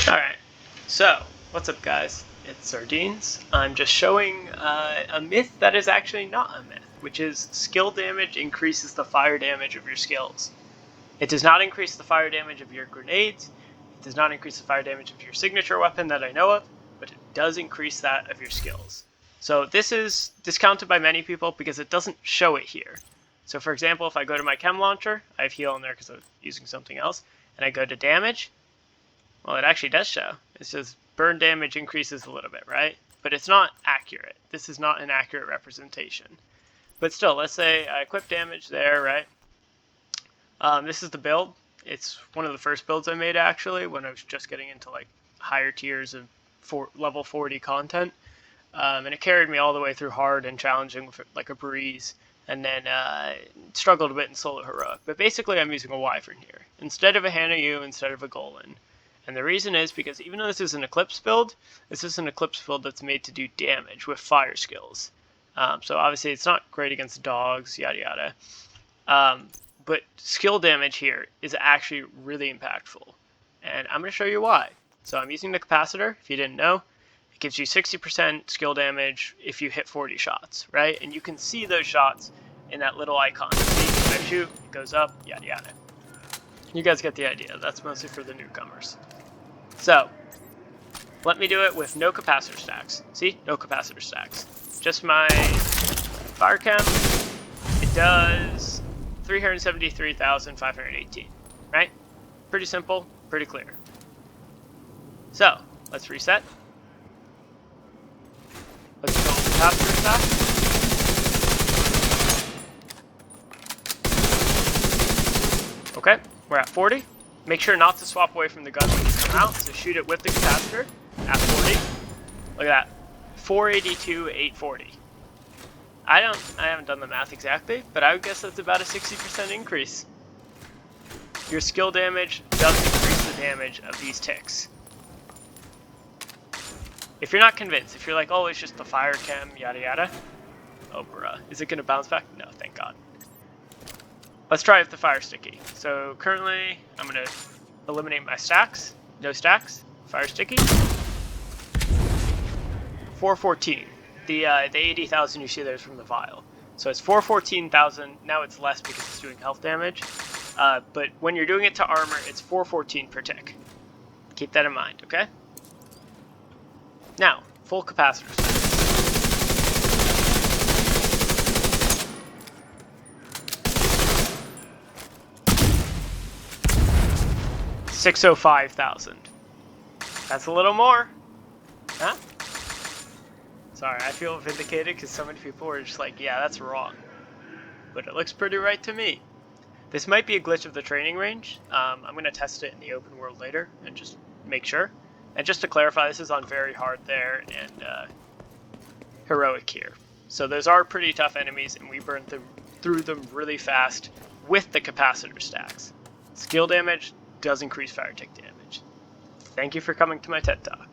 Alright, so what's up guys? It's Sardines. I'm just showing a myth that is actually not a myth, which is skill damage increases the fire damage of your skills. It does not increase the fire damage of your grenades, it does not increase the fire damage of your signature weapon that I know of, but it does increase that of your skills. So this is discounted by many people because it doesn't show it here. So for example, if I go to my chem launcher, I have heal in there because I'm using something else, and I go to damage, well, it actually does show. It says burn damage increases a little bit, right? But it's not accurate. This is not an accurate representation. But still, let's say I equip damage there, right? This is the build. It's one of the first builds I made, actually, when I was just getting into like higher tiers of level 40 content. And it carried me all the way through hard and challenging with like a breeze. And then struggled a bit in solo heroic. But basically, I'm using a wyvern here. Instead of a Hannah U, instead of a Golan. And the reason is because even though this is an eclipse build, this is an eclipse build that's made to do damage with fire skills. So obviously it's not great against dogs, yada yada. But skill damage here is actually really impactful. And I'm going to show you why. So I'm using the Capacitor, if you didn't know. It gives you 60% skill damage if you hit 40 shots, right? And you can see those shots in that little icon. See, if I shoot, it goes up, yada yada. You guys get the idea. That's mostly for the newcomers. So, let me do it with no capacitor stacks. See? No capacitor stacks. Just my fire chem. It does 373,518. Right? Pretty simple, pretty clear. So, let's reset. Let's go capacitor stack. Okay, we're at 40. Make sure not to swap away from the gun when you come out, so shoot it with the capacitor at 40. Look at that. 482, 840. I haven't done the math exactly, but I would guess that's about a 60% increase. Your skill damage does increase the damage of these ticks. If you're not convinced, if you're like, oh, it's just the fire chem, yada yada. Oh, bruh. Is it going to bounce back? No, thank God. Let's try with the fire sticky. So currently, I'm going to eliminate my stacks. No stacks. Fire sticky. 414. The 80,000 you see there is from the vial. So it's 414,000. Now it's less because it's doing health damage. But when you're doing it to armor, it's 414 per tick. Keep that in mind, okay? Now, full capacitor stack. 605,000. That's a little more. Huh? Sorry, I feel vindicated because so many people were just like, yeah, that's wrong. But it looks pretty right to me. This might be a glitch of the training range. I'm going to test it in the open world later and just make sure. And just to clarify, this is on very hard there and heroic here. So those are pretty tough enemies and we burn through them really fast with the capacitor stacks. Skill damage does increase fire tick damage. Thank you for coming to my TED Talk.